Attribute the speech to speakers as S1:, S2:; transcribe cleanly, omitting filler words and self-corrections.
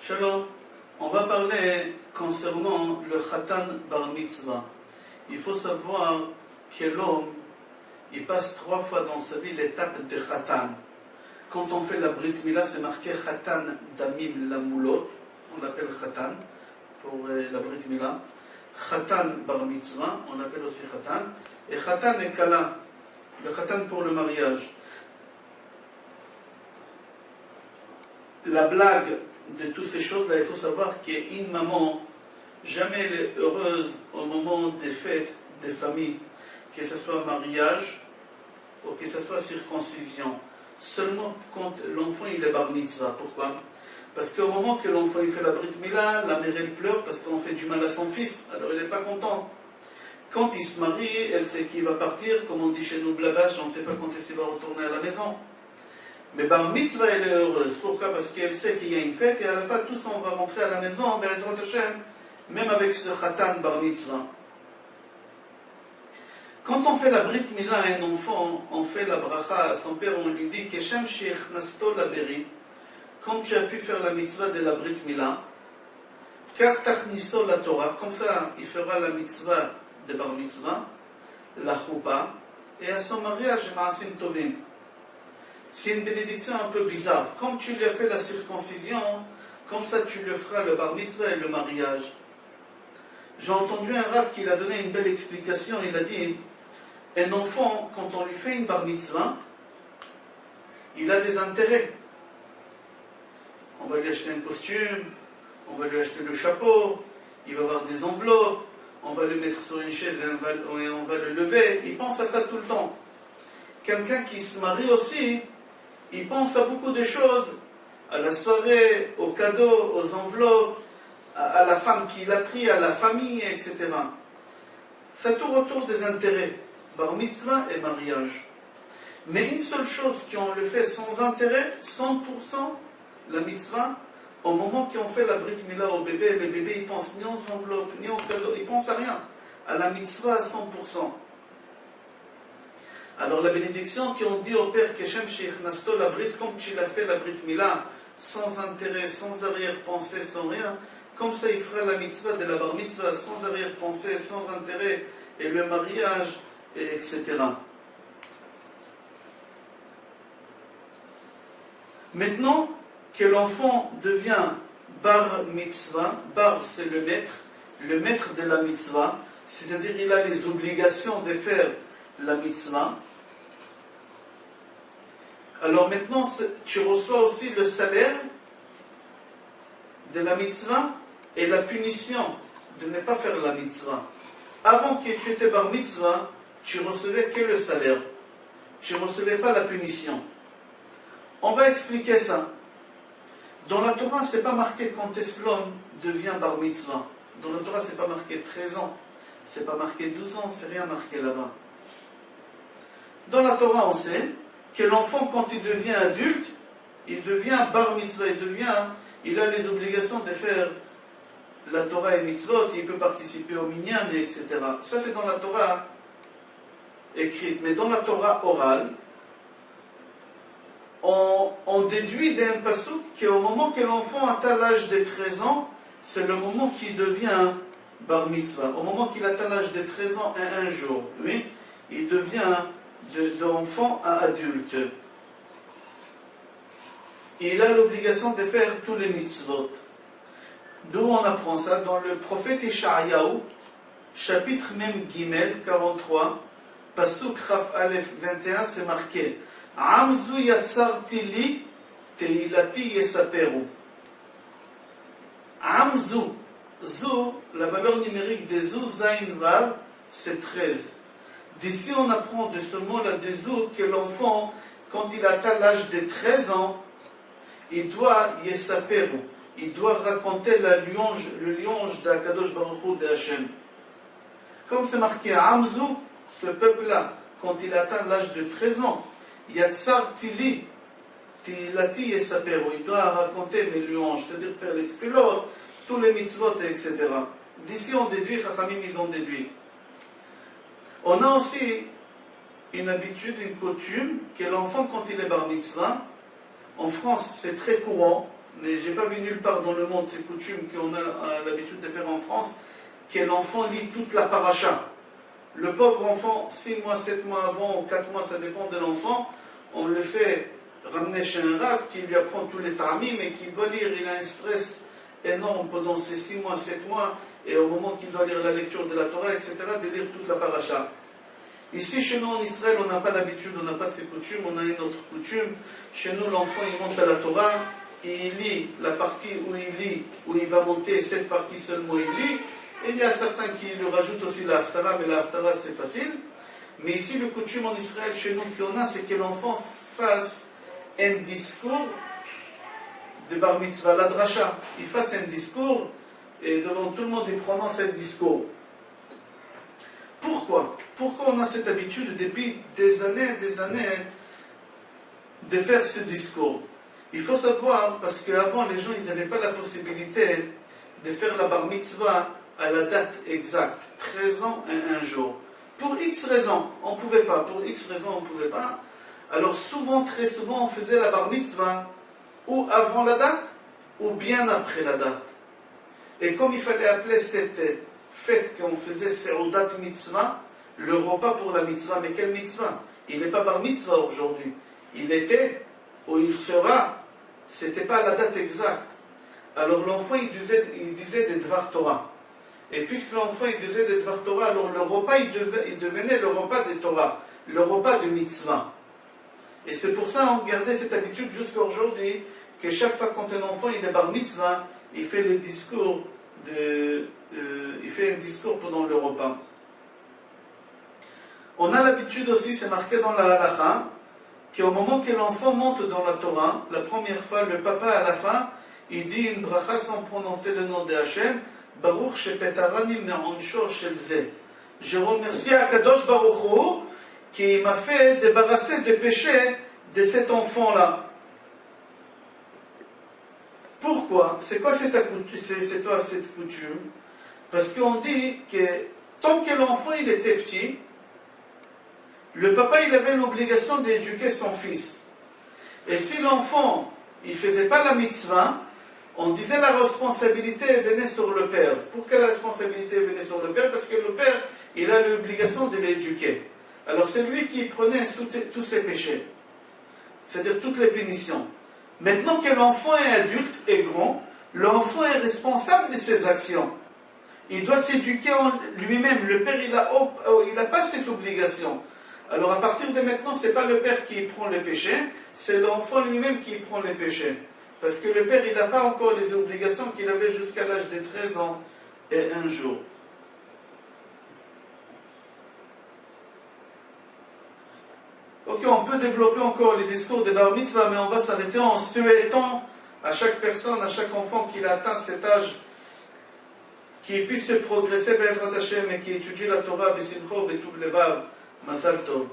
S1: Shalom, on va parler concernant le Khatan Bar Mitzvah. Il faut savoir que l'homme, il passe 3 fois dans sa vie l'étape de Khatan. Quand on fait la Brit Mila, c'est marqué Khatan Damim Lamoulot, on l'appelle Khatan pour la Brit Mila. Khatan Bar Mitzvah, on l'appelle aussi Khatan. Et Khatan et Kala, le Khatan pour le mariage. La blague de toutes ces choses-là, il faut savoir qu'une maman, jamais elle est heureuse au moment des fêtes, des familles, que ce soit mariage ou que ce soit circoncision. Seulement quand l'enfant il est bar mitzvah. Pourquoi? Parce qu'au moment que l'enfant il fait la brit mila, la mère elle pleure parce qu'on fait du mal à son fils, alors elle n'est pas contente. Quand il se marie, elle sait qu'il va partir, comme on dit chez nous, blabache, on ne sait pas quand il va retourner à la maison. Mais bar mitzvah, elle est heureuse. Pourquoi? Parce qu'elle sait qu'il y a une fête et à la fin, tous on va rentrer à la maison, même avec ce khatan bar mitzvah. Quand on fait la brit mila à un enfant, on fait la bracha à son père, on lui dit Keshem sheikh nasto la beri, comme tu as pu faire la mitzvah de la brit mila, car tachniso la Torah, comme ça il fera la mitzvah de bar mitzvah, la choupa, et à son mariage, ma'asim tovim. C'est une bénédiction un peu bizarre. Comme tu lui as fait la circoncision, comme ça tu lui feras le bar mitzvah et le mariage. J'ai entendu un rav qui a donné une belle explication. Il a dit, un enfant, quand on lui fait une bar mitzvah, il a des intérêts. On va lui acheter un costume, on va lui acheter le chapeau, il va avoir des enveloppes, on va le mettre sur une chaise et on va le lever. Il pense à ça tout le temps. Quelqu'un qui se marie aussi, il pense à beaucoup de choses, à la soirée, aux cadeaux, aux enveloppes, à la femme qu'il a pris, à la famille, etc. Ça tourne autour des intérêts, bar mitzvah et mariage. Mais une seule chose qu'on le fait sans intérêt, 100%, la mitzvah, au moment qu'on fait la brit mila au bébé, le bébé il pense ni aux enveloppes, ni aux cadeaux, il pense à rien, à la mitzvah à 100%. Alors la bénédiction qu'on dit au Père Keshem Sheikh Nasto la Brit, comme tu l'as fait la Brit Mila, sans intérêt, sans arrière-pensée, sans rien, comme ça il fera la mitzvah de la bar mitzvah, sans arrière-pensée, sans intérêt, et le mariage, etc. Maintenant que l'enfant devient bar mitzvah, bar c'est le maître de la mitzvah, c'est-à-dire il a les obligations de faire la mitzvah. Alors maintenant, tu reçois aussi le salaire de la mitzvah et la punition de ne pas faire la mitzvah. Avant que tu étais bar mitzvah, tu recevais que le salaire. Tu ne recevais pas la punition. On va expliquer ça. Dans la Torah, ce n'est pas marqué quand est-ce l'homme devient bar mitzvah. Dans la Torah, ce n'est pas marqué 13 ans. Ce n'est pas marqué 12 ans, c'est rien marqué là-bas. Dans la Torah, on sait que l'enfant, quand il devient adulte, il devient bar mitzvah, il a les obligations de faire la Torah et mitzvot, il peut participer au minyan, etc. Ça, c'est dans la Torah écrite. Mais dans la Torah orale, on déduit d'un pasuk qu'au moment que l'enfant atteint l'âge de 13 ans, c'est le moment qu'il devient bar mitzvah. Au moment qu'il atteint l'âge de 13 ans et un jour, lui, il devient d'enfant à adulte. Il a l'obligation de faire tous les mitzvot. D'où on apprend ça? Dans le prophète Ishayahu, chapitre même Gimel 43, Pasuk Chaf Aleph 21, c'est marqué Amzu yatsarti li teilati yesaperu. Amzu, Zou, la valeur numérique de Zou Zain Vav, c'est 13. D'ici, on apprend de ce mot-là de Zou que l'enfant, quand il atteint l'âge de 13 ans, il doit yesaperu. Il doit raconter le louange d'Akadosh Baruch Hu de Hachem. Comme c'est marqué à Amzou, ce peuple-là, quand il atteint l'âge de 13 ans, Yatsar Tili, Tilati Yesaperu, il doit raconter mes louanges, c'est-à-dire faire les tfilot, tous les mitzvot, etc. D'ici on déduit, Chachamim ils ont déduit. On a aussi une habitude, une coutume, que l'enfant quand il est bar mitzvah, en France c'est très courant, mais j'ai pas vu nulle part dans le monde ces coutumes qu'on a l'habitude de faire en France, que l'enfant lit toute la paracha. Le pauvre enfant, 6 mois, 7 mois avant, ou 4 mois, ça dépend de l'enfant, on le fait ramener chez un rave qui lui apprend tous les ta'amim et qui doit lire, il a un stress énorme pendant ces 6 mois, 7 mois, et au moment qu'il doit lire la lecture de la Torah, etc., de lire toute la paracha. Ici, chez nous, en Israël, on n'a pas l'habitude, on n'a pas ces coutumes, on a une autre coutume. Chez nous, l'enfant, il monte à la Torah, et il lit la partie où il lit, où il va monter, cette partie seulement il lit. Et il y a certains qui lui rajoutent aussi la haftara, mais la haftara, c'est facile. Mais ici, le coutume en Israël, chez nous, qu'on a, c'est que l'enfant fasse un discours de bar mitzvah, la dracha. Il fasse un discours, et devant tout le monde, il prononce un discours. Pourquoi? Pourquoi on a cette habitude depuis des années, de faire ce discours? Il faut savoir, parce qu'avant, les gens, ils n'avaient pas la possibilité de faire la bar mitzvah à la date exacte, 13 ans et un jour. Pour X raisons, on ne pouvait pas. Pour X raisons, on ne pouvait pas. Alors souvent, très souvent, on faisait la bar mitzvah ou avant la date, ou bien après la date. Et comme il fallait appeler cette fête qu'on faisait Seudat mitzvah, le repas pour la mitzvah, mais quelle mitzvah? Il n'est pas bar mitzvah aujourd'hui. Il était, ou il sera, c'était pas la date exacte. Alors l'enfant, il disait des Dvar Torah. Et puisque l'enfant, il disait des Dvar Torah, alors le repas, il devenait le repas des Torah, le repas de mitzvah. Et c'est pour ça qu'on gardait cette habitude jusqu'à aujourd'hui, que chaque fois quand un enfant, il est bar mitzvah, il fait le discours il fait un discours pendant le repas. On a l'habitude aussi, c'est marqué dans la halakha, qu'au moment que l'enfant monte dans la Torah, la première fois, le papa à la fin, il dit une bracha sans prononcer le nom de Hachem, Baruch shepetarani me'onsho shel ze. Je remercie Akadosh Baruch Hu qui m'a fait débarrasser des péchés de cet enfant-là. Pourquoi? C'est quoi cette coutume? Parce qu'on dit que tant que l'enfant il était petit, le papa il avait l'obligation d'éduquer son fils. Et si l'enfant il ne faisait pas la mitzvah, on disait la responsabilité venait sur le père. Pourquoi la responsabilité venait sur le père? Parce que le père il a l'obligation de l'éduquer. Alors c'est lui qui prenait tous ses péchés, c'est-à-dire toutes les punitions. Maintenant que l'enfant est adulte et grand, l'enfant est responsable de ses actions. Il doit s'éduquer en lui-même. Le père, il n'a pas cette obligation. Alors à partir de maintenant, ce n'est pas le père qui prend les péchés, c'est l'enfant lui-même qui prend les péchés. Parce que le père, il n'a pas encore les obligations qu'il avait jusqu'à l'âge de 13 ans et un jour. Ok, on peut développer encore les discours des bar mitzvah, mais on va s'arrêter en souhaitant à chaque personne, à chaque enfant qu'il a atteint cet âge, qu'il puisse se progresser, Be'ezrat Hashem, et qui étudie la Torah, Besimcha, Betuv Levav, Mazal Tov.